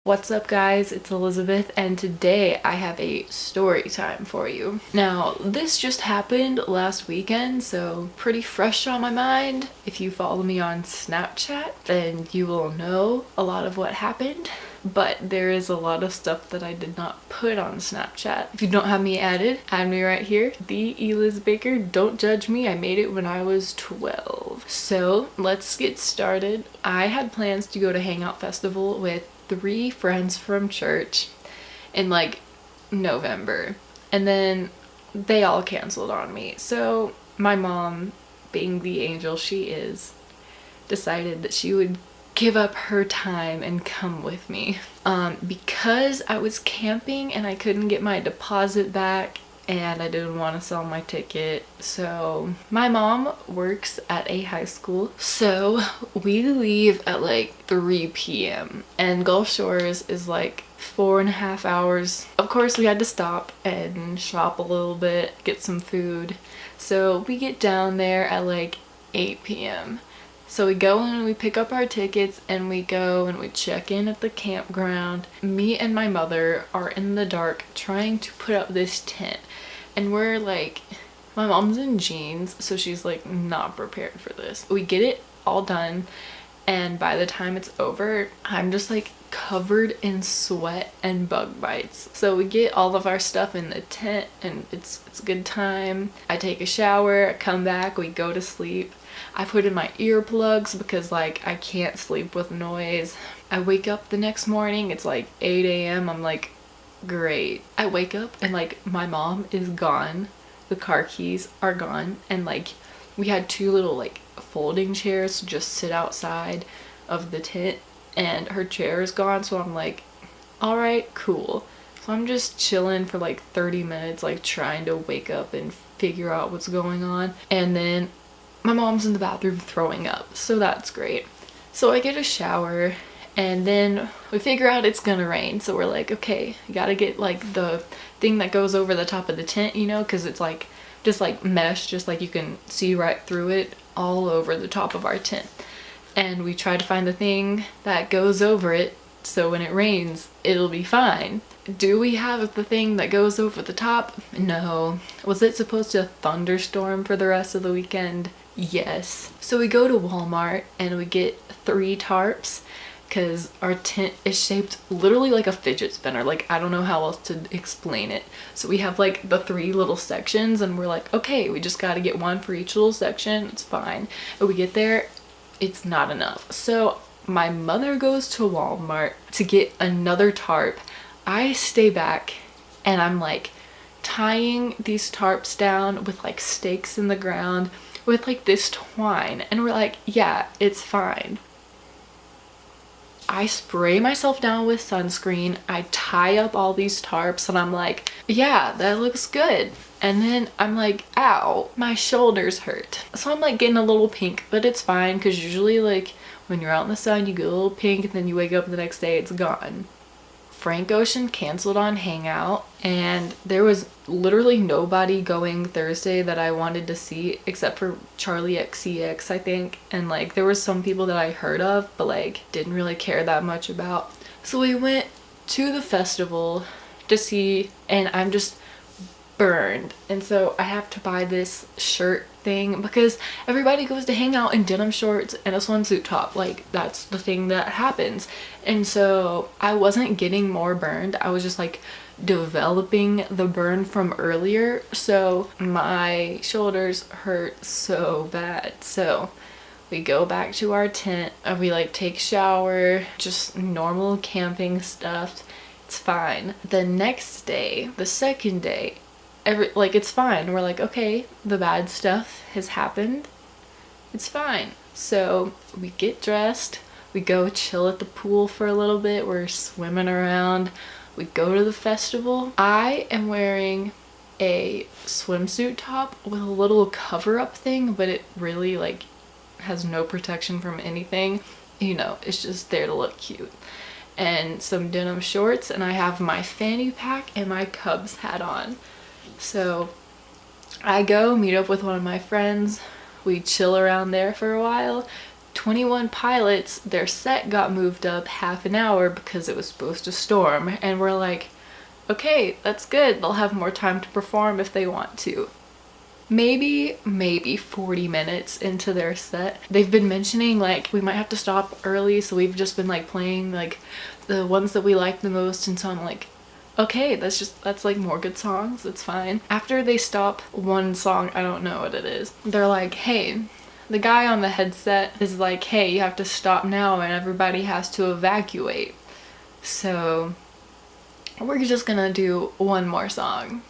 What's up guys, it's Elizabeth and today I have a story time for you. Now this just happened last weekend, so pretty fresh on my mind. If you follow me on Snapchat then you will know a lot of what happened, but there is a lot of stuff that I did not put on Snapchat. If you don't have me added, add me right here, theelizbaker. Don't judge me, I made it when I was 12. So let's get started. I had plans to go to Hangout Festival with 3 friends from church in like November, and then they all canceled on me. So my mom, being the angel she is, decided that she would give up her time and come with me because I was camping and I couldn't get my deposit back and I didn't want to sell my ticket. So my mom works at a high school, so we leave at like 3 p.m. and Gulf Shores is like 4.5 hours. Of course we had to stop and shop a little bit, get some food. So we get down there at like 8 p.m. So we go and we pick up our tickets and we go and we check in at the campground. Me and my mother are in the dark trying to put up this tent. And we're like, my mom's in jeans, so she's like not prepared for this. We get it all done and by the time it's over, I'm just like covered in sweat and bug bites. So we get all of our stuff in the tent and it's a good time. I take a shower, I come back, we go to sleep. I put in my earplugs because like I can't sleep with noise. I wake up the next morning, it's like 8 a.m. I'm like, great. I wake up and like my mom is gone. The car keys are gone, and like we had 2 little like folding chairs to just sit outside of the tent and her chair is gone. So I'm like, all right, cool. So I'm just chilling for like 30 minutes, like trying to wake up and figure out what's going on. And then my mom's in the bathroom throwing up, so that's great. So I get a shower and then we figure out it's gonna rain. So we're like, okay, you gotta get like the thing that goes over the top of the tent, you know, because it's like just like mesh, just like you can see right through it all over the top of our tent. And we try to find the thing that goes over it so when it rains it'll be fine. Do we have the thing that goes over the top? No. Was it supposed to thunderstorm for the rest of the weekend? Yes. So we go to Walmart and we get 3 tarps because our tent is shaped literally like a fidget spinner. Like, I don't know how else to explain it. So we have like the 3 little sections and we're like, okay, we just got to get 1 for each little section. It's fine. But we get there, it's not enough. So my mother goes to Walmart to get another tarp. I stay back and I'm like tying these tarps down with like stakes in the ground with like this twine, and we're like, yeah, it's fine. I spray myself down with sunscreen, I tie up all these tarps, and I'm like, yeah, that looks good. And then I'm like, ow, my shoulders hurt. So I'm like getting a little pink, but it's fine because usually like when you're out in the sun you get a little pink and then you wake up the next day it's gone. Frank Ocean canceled on Hangout and there was literally nobody going Thursday that I wanted to see except for Charlie XCX, I think. And like there were some people that I heard of but like didn't really care that much about. So we went to the festival to see, and I'm just burned, and so I have to buy this shirt thing because everybody goes to hang out in denim shorts and a swimsuit top. Like that's the thing that happens. And so I wasn't getting more burned, I was just like developing the burn from earlier, so my shoulders hurt so bad. So we go back to our tent and we like take shower, just normal camping stuff. It's fine. The next day, the second day, it's fine. We're like, okay, the bad stuff has happened, it's fine. So we get dressed, we go chill at the pool for a little bit, we're swimming around, we go to the festival. I am wearing a swimsuit top with a little cover-up thing, but it really like has no protection from anything, you know, it's just there to look cute, and some denim shorts, and I have my fanny pack and my Cubs hat on. So I go meet up with one of my friends, we chill around there for a while, 21 Pilots, their set got moved up half an hour because it was supposed to storm. And we're like, okay, that's good. They'll have more time to perform if they want to. Maybe 40 minutes into their set, they've been mentioning like we might have to stop early, so we've just been like playing like the ones that we like the most. And so I'm like, okay, that's like more good songs, it's fine. After they stop one song, I don't know what it is, they're like, hey, the guy on the headset is like, hey, you have to stop now and everybody has to evacuate, so we're just gonna do one more song.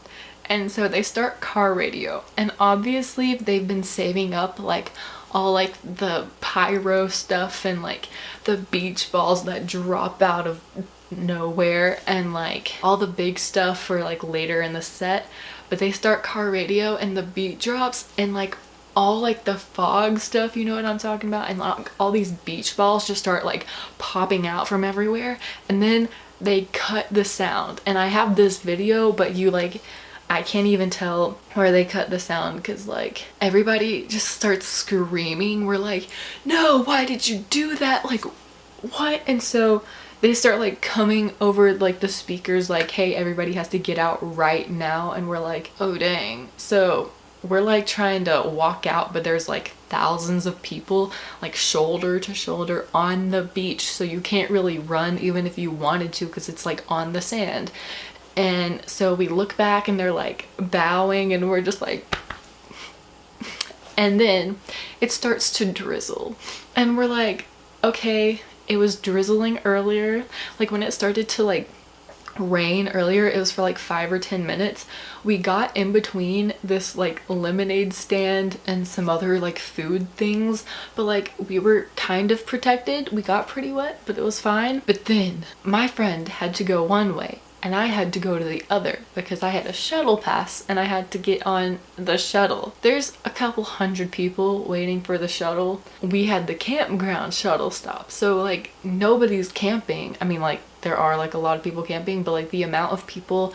And so they start Car Radio, and obviously they've been saving up like all like the pyro stuff and like the beach balls that drop out of nowhere and like all the big stuff for like later in the set. But they start Car Radio and the beat drops and like all like the fog stuff, you know what I'm talking about, and like all these beach balls just start like popping out from everywhere. And then they cut the sound, and I have this video, but you like, I can't even tell where they cut the sound because like everybody just starts screaming. We're like, no, why did you do that? Like, what? And so they start like coming over like the speakers like, hey, everybody has to get out right now. And we're like, oh dang. So we're like trying to walk out, but there's like thousands of people like shoulder to shoulder on the beach, so you can't really run even if you wanted to because it's like on the sand. And so we look back and they're like bowing and we're just like, and then it starts to drizzle and we're like, okay, it was drizzling earlier. Like when it started to like rain earlier, it was for like 5 or 10 minutes. We got in between this like lemonade stand and some other like food things, but like we were kind of protected. We got pretty wet, but it was fine. But then my friend had to go one way and I had to go to the other because I had a shuttle pass and I had to get on the shuttle. There's a couple hundred people waiting for the shuttle. We had the campground shuttle stop, so like nobody's camping. I mean, like there are like a lot of people camping, but like the amount of people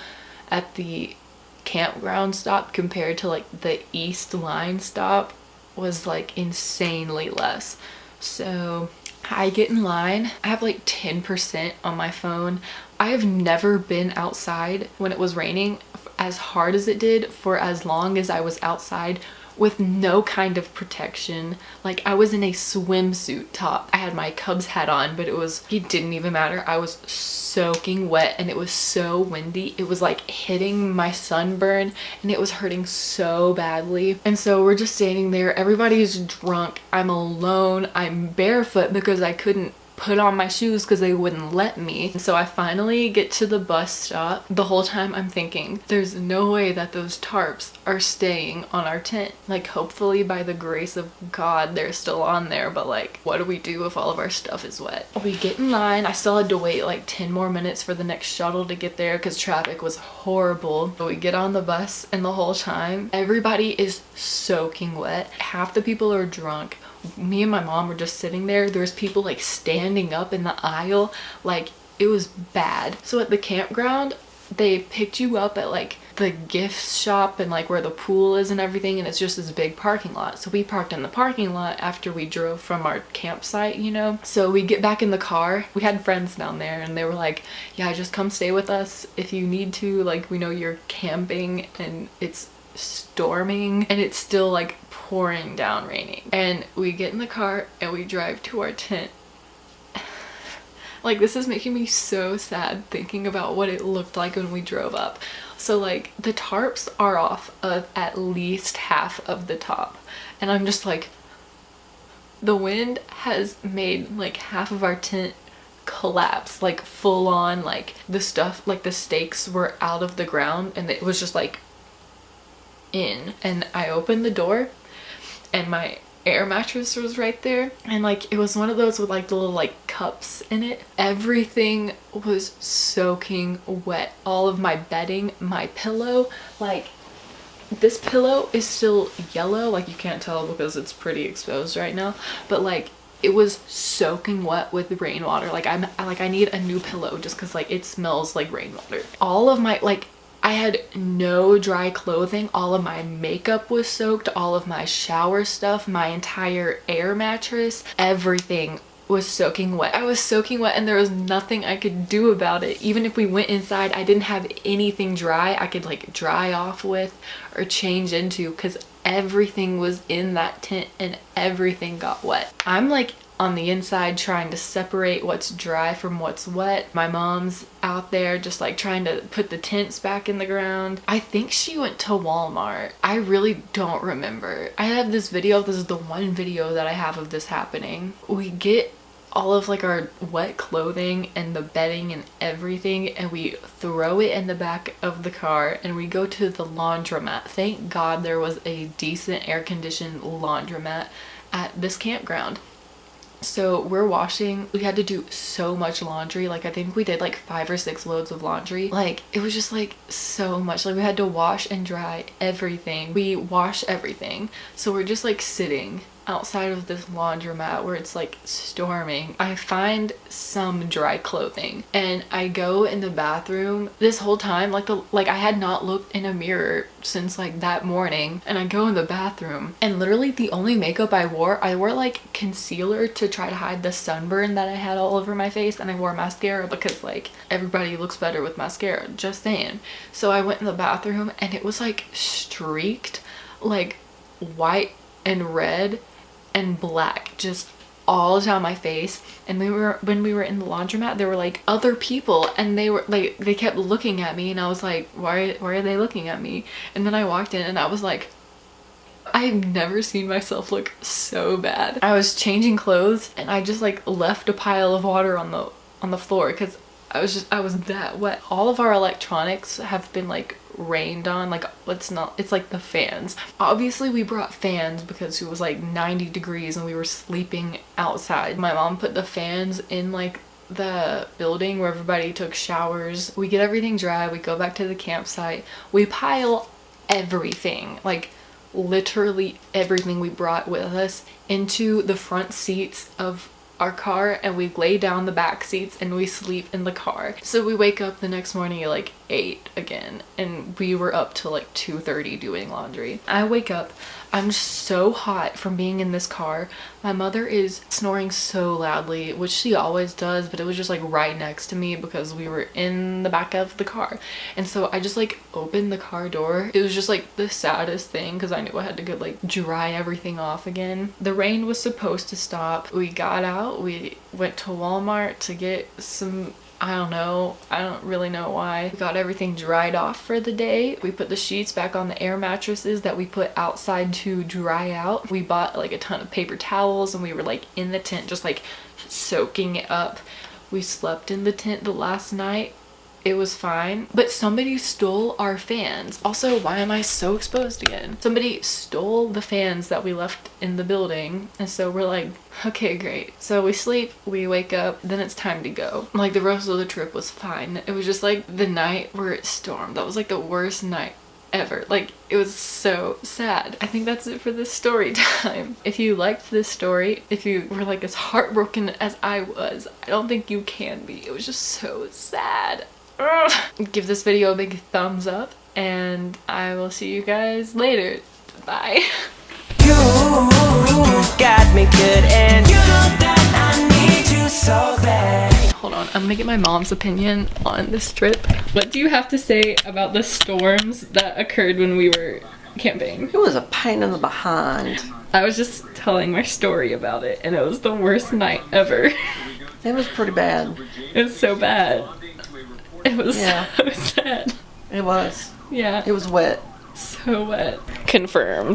at the campground stop compared to like the East Line stop was like insanely less. So I get in line. I have like 10% on my phone. I have never been outside when it was raining as hard as it did for as long as I was outside with no kind of protection. Like I was in a swimsuit top. I had my Cubs hat on, but it didn't even matter. I was soaking wet and it was so windy. It was like hitting my sunburn and it was hurting so badly. And so we're just standing there. Everybody's drunk. I'm alone. I'm barefoot because I couldn't put on my shoes because they wouldn't let me. And so I finally get to the bus stop. The whole time I'm thinking, there's no way that those tarps are staying on our tent. Like hopefully by the grace of God they're still on there, but like what do we do if all of our stuff is wet? We get in line. I still had to wait like 10 more minutes for the next shuttle to get there because traffic was horrible. So we get on the bus and the whole time everybody is soaking wet. Half the people are drunk. Me and my mom were just sitting there. There's people like standing up in the aisle. Like it was bad. So at the campground, they picked you up at like the gift shop and like where the pool is and everything, and it's just this big parking lot. So we parked in the parking lot after we drove from our campsite, you know. So we get back in the car. We had friends down there and they were like, yeah, just come stay with us if you need to. Like we know you're camping and it's storming and it's still like pouring down raining. And we get in the car and we drive to our tent. Like this is making me so sad thinking about what it looked like when we drove up. So like the tarps are off of at least half of the top and I'm just like, the wind has made like half of our tent collapse, like full on. Like the stuff, like the stakes were out of the ground and it was just like in. And I opened the door and my air mattress was right there, and like it was one of those with like the little like cups in it. Everything was soaking wet. All of my bedding, my pillow, like this pillow is still yellow, like you can't tell because it's pretty exposed right now, but like it was soaking wet with rainwater. Like I need a new pillow just because like it smells like rainwater. All of my like I had no dry clothing. All of my makeup was soaked, all of my shower stuff, my entire air mattress, everything was soaking wet. I was soaking wet and there was nothing I could do about it. Even if we went inside, I didn't have anything dry I could like dry off with or change into, because everything was in that tent and everything got wet. I'm like on the inside trying to separate what's dry from what's wet. My mom's out there just like trying to put the tents back in the ground. I think she went to Walmart. I really don't remember. I have this video. This is the one video that I have of this happening. We get all of like our wet clothing and the bedding and everything, and we throw it in the back of the car and we go to the laundromat. Thank God there was a decent air-conditioned laundromat at this campground. So we're washing. We had to do so much laundry. Like I think we did like 5 or 6 loads of laundry. Like it was just like so much. Like we had to wash and dry everything. We wash everything. So we're just like sitting outside of this laundromat where it's like storming. I find some dry clothing and I go in the bathroom. This whole time like I had not looked in a mirror since like that morning, and I go in the bathroom and literally the only makeup I wore like concealer to try to hide the sunburn that I had all over my face, and I wore mascara because like everybody looks better with mascara, just saying. So I went in the bathroom and it was like streaked like white and red and black just all down my face. And when we were in the laundromat, there were like other people and they were like, they kept looking at me and I was like, why are they looking at me? And then I walked in and I was like, I've never seen myself look so bad. I was changing clothes and I just like left a pile of water on the floor because I was that wet. All of our electronics have been like rained on. Like it's like the fans. Obviously we brought fans because it was like 90 degrees and we were sleeping outside. My mom put the fans in like the building where everybody took showers. We get everything dry, we go back to the campsite, we pile everything, like literally everything we brought with us, into the front seats of our car, and we lay down the back seats and we sleep in the car. So we wake up the next morning at like 8 again, and we were up till like 2:30 doing laundry. I wake up, I'm so hot from being in this car. My mother is snoring so loudly, which she always does, but it was just like right next to me because we were in the back of the car. And so I just like opened the car door. It was just like the saddest thing because I knew I had to go like dry everything off again. The rain was supposed to stop. We got out, we went to Walmart to get some, I don't really know why. We got everything dried off for the day. We put the sheets back on the air mattresses that we put outside to dry out. We bought like a ton of paper towels and we were like in the tent just like soaking it up. We slept in the tent the last night. It was fine, but somebody stole our fans. Also, why am I so exposed again? Somebody stole the fans that we left in the building, and so we're like, okay, great. So we sleep, we wake up, then it's time to go. Like the rest of the trip was fine. It was just like the night where it stormed. That was like the worst night ever. Like it was so sad. I think that's it for this story time. If you liked this story, if you were like as heartbroken as I was, I don't think you can be. It was just so sad. Ugh. Give this video a big thumbs up and I will see you guys later. Bye. You got me good and you know that I need you so bad. Hold on, I'm gonna get my mom's opinion on this trip. What do you have to say about the storms that occurred when we were camping? It was a pain in the behind. I was just telling my story about it and it was the worst night ever. It was pretty bad. It was so bad. It was Yeah. so sad. It was. Yeah. It was wet. So wet. Confirmed.